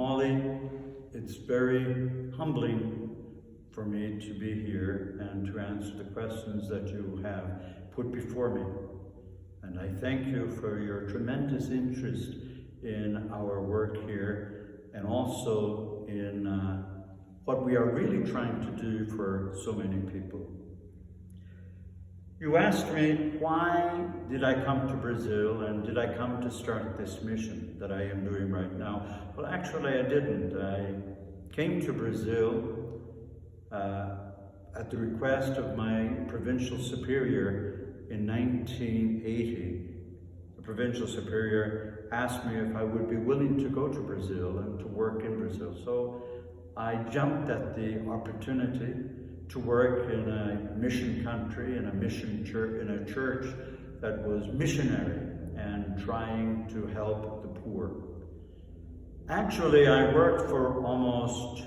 Molly, it's very humbling for me to be here and to answer the questions that you have put before me. And I thank you for your tremendous interest in our work here and also in what we are really trying to do for so many people. You asked me, why did I come to Brazil and did I come to start this mission that I am doing right now? Well, actually I didn't. I came to Brazil at the request of my provincial superior in 1980. The provincial superior asked me if I would be willing to go to Brazil and to work in Brazil. So I jumped at the opportunity to work in a mission country, in a mission church, in a church that was missionary and trying to help the poor. Actually, I worked for almost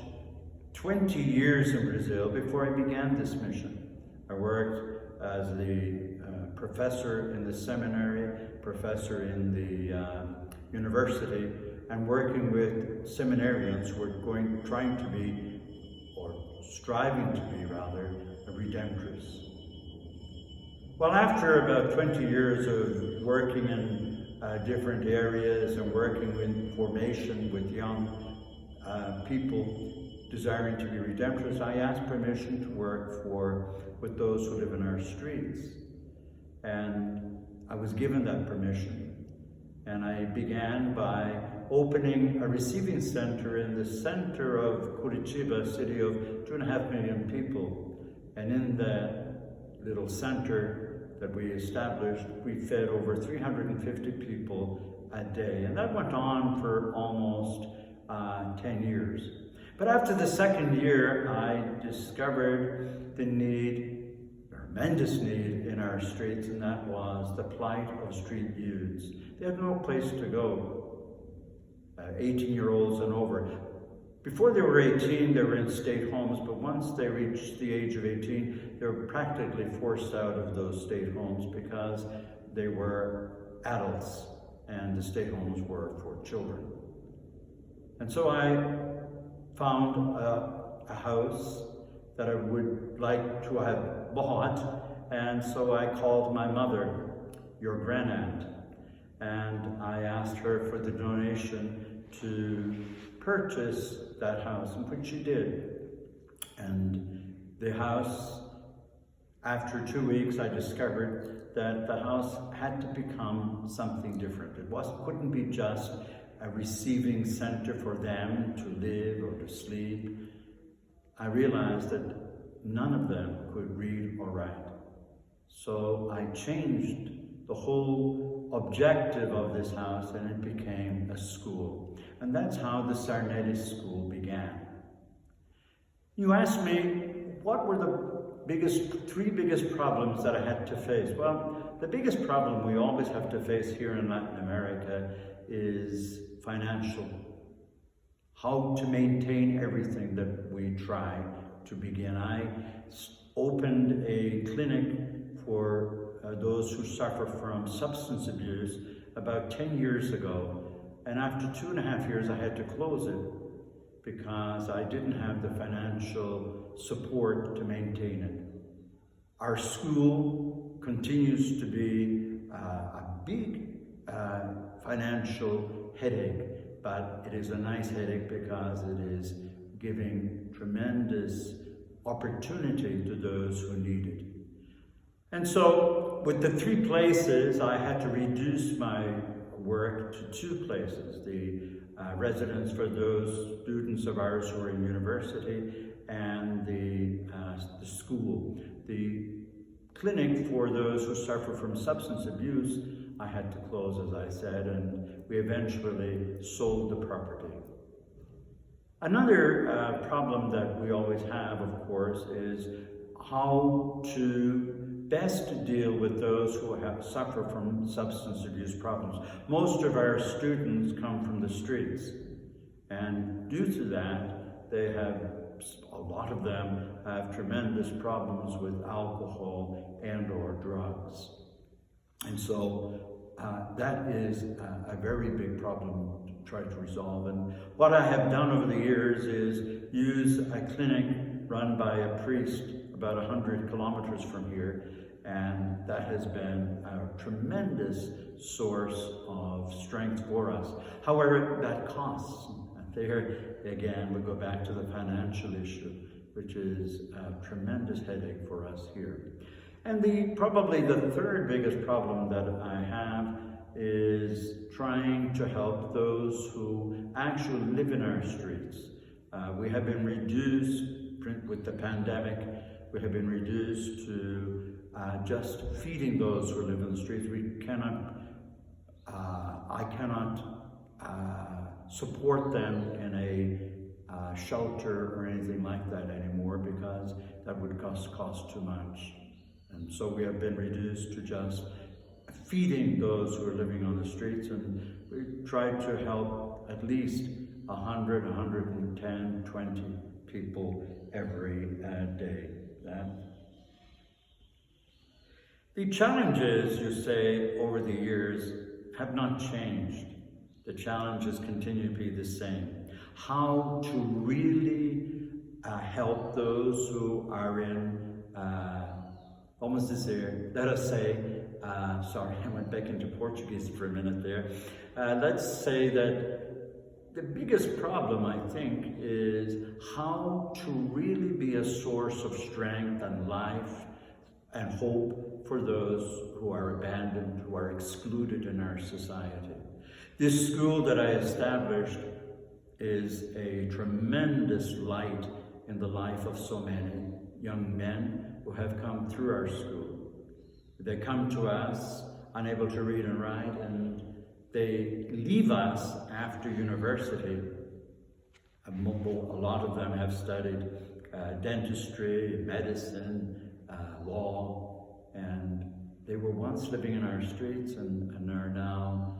20 years in Brazil before I began this mission. I worked as the professor in the seminary, professor in the university, and working with seminarians who were trying to be, or striving to be rather, a redemptress. Well, after about 20 years of working in different areas and working in formation with young people desiring to be redemptress, I asked permission to work with those who live in our streets. And I was given that permission. And I began by opening a receiving center in the center of Curitiba, a city of 2.5 million people. And in that little center that we established, we fed over 350 people a day. And that went on for almost 10 years. But after the second year, I discovered the need, tremendous need in our streets, and that was the plight of street youths. They had no place to go, 18-year-olds and over. Before they were 18, they were in state homes, but once they reached the age of 18, they were practically forced out of those state homes because they were adults and the state homes were for children. And so I found a house that I would like to have bought, and so I called my mother, your grandaunt, and I asked her for the donation to purchase that house, and which she did. And the house, after 2 weeks, I discovered that the house had to become something different. It couldn't be just a receiving center for them to live or to sleep. I realized that none of them could read or write. So I changed the whole objective of this house and it became a school. And that's how the Sarnelli School began. You asked me, what were the three biggest problems that I had to face? Well, the biggest problem we always have to face here in Latin America is financial. How to maintain everything that we try to begin. I opened a clinic for those who suffer from substance abuse about 10 years ago, and after 2.5 years I had to close it because I didn't have the financial support to maintain it. Our school continues to be a big financial headache, but it is a nice headache because it is giving tremendous opportunity to those who need it. And so with the 3 places, I had to reduce my work to 2 places, the residence for those students of ours who are in university and the school. The clinic for those who suffer from substance abuse, I had to close, as I said, and we eventually sold the property. Another problem that we always have, of course, is how to best deal with those who suffer from substance abuse problems. Most of our students come from the streets, and due to that, a lot of them have tremendous problems with alcohol and/or drugs. And so that is a very big problem try to resolve. And what I have done over the years is use a clinic run by a priest about 100 kilometers from here, and that has been a tremendous source of strength for us. However, that costs. And there again, we go back to the financial issue, which is a tremendous headache for us here. And probably the third biggest problem that I have is trying to help those who actually live in our streets. We have been reduced, with the pandemic, we have been reduced to just feeding those who live in the streets. I cannot support them in a shelter or anything like that anymore, because that would cost too much. And so we have been reduced to just feeding those who are living on the streets, and we try to help at least 100, 110, 20 people every day. The challenges, you say, over the years have not changed. The challenges continue to be the same. How to really help those who are in, vamos dizer, let us say, sorry, I went back into Portuguese for a minute there. Let's say that the biggest problem, I think, is how to really be a source of strength and life and hope for those who are abandoned, who are excluded in our society. This school that I established is a tremendous light in the life of so many young men who have come through our school. They come to us unable to read and write, and they leave us after university. A lot of them have studied dentistry, medicine, law, and they were once living in our streets and are now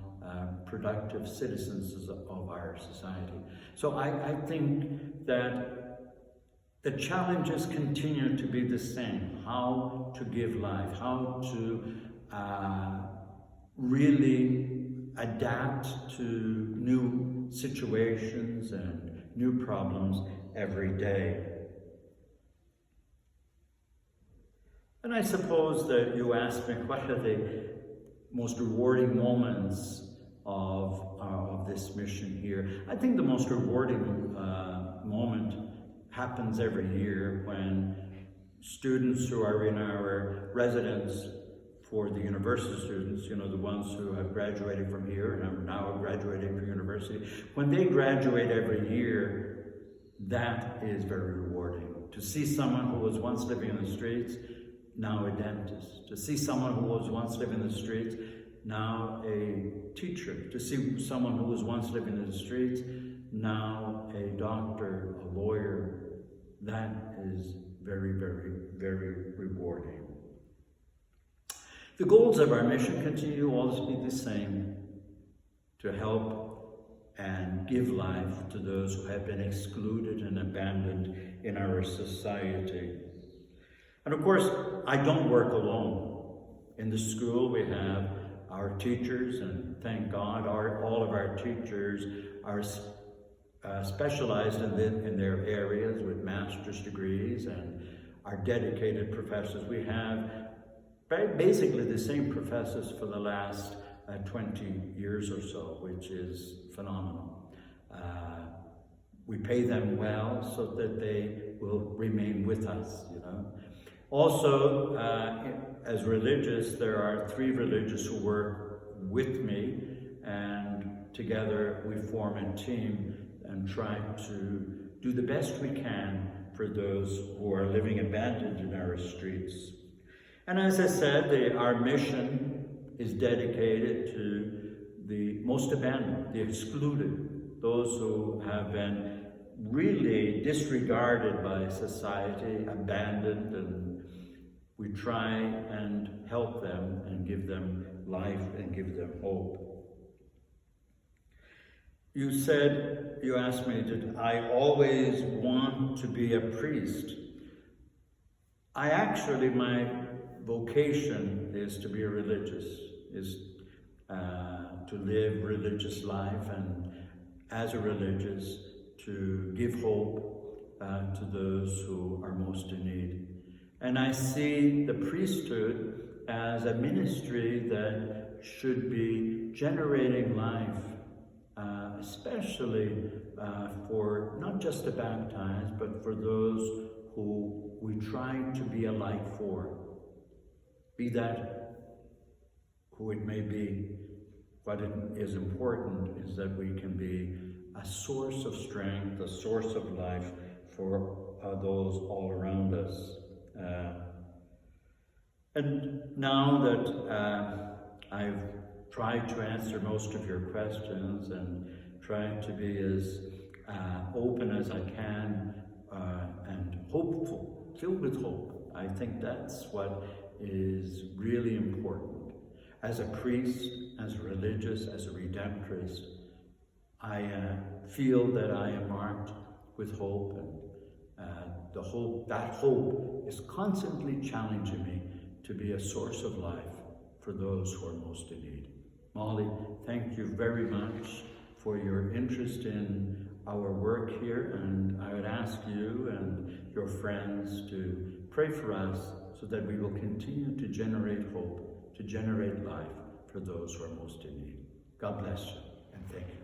productive citizens of our society. So I think that the challenges continue to be the same. How to give life, how to really adapt to new situations and new problems every day. And I suppose that you asked me, what are the most rewarding moments of this mission here? I think the most rewarding moment happens every year when students who are in our residence for the university students, you know, the ones who have graduated from here and are now graduating from university, when they graduate every year, that is very rewarding. To see someone who was once living in the streets, now a dentist. To see someone who was once living in the streets, now a teacher. To see someone who was once living in the streets, now a doctor, a lawyer. That is very, very, very rewarding. The goals of our mission continue to always be the same: to help and give life to those who have been excluded and abandoned in our society. And of course, I don't work alone. In the school we have our teachers, and thank God all of our teachers are specialized in their areas with master's degrees and are dedicated professors. We have basically the same professors for the last 20 years or so, which is phenomenal. We pay them well so that they will remain with us, you know. Also, as religious, there are 3 religious who work with me, and together we form a team and try to do the best we can for those who are living abandoned in our streets. And as I said, our mission is dedicated to the most abandoned, the excluded, those who have been really disregarded by society, abandoned, and we try and help them and give them life and give them hope. You asked me, did I always want to be a priest? My vocation is to be a religious, is to live religious life and as a religious, to give hope to those who are most in need. And I see the priesthood as a ministry that should be generating life, especially for not just the baptized, but for those who we try to be a light for. Be that who it may be. What is important is that we can be a source of strength, a source of life for those all around us. And now that I've tried to answer most of your questions and tried to be as open as I can and hopeful, filled with hope, I think that's what is really important. As a priest, as a religious, as a redemptorist, I feel that I am marked with hope, and that hope is constantly challenging me to be a source of life for those who are most in need. Molly, thank you very much for your interest in our work here, and I would ask you and your friends to pray for us so that we will continue to generate hope, to generate life for those who are most in need. God bless you, and thank you.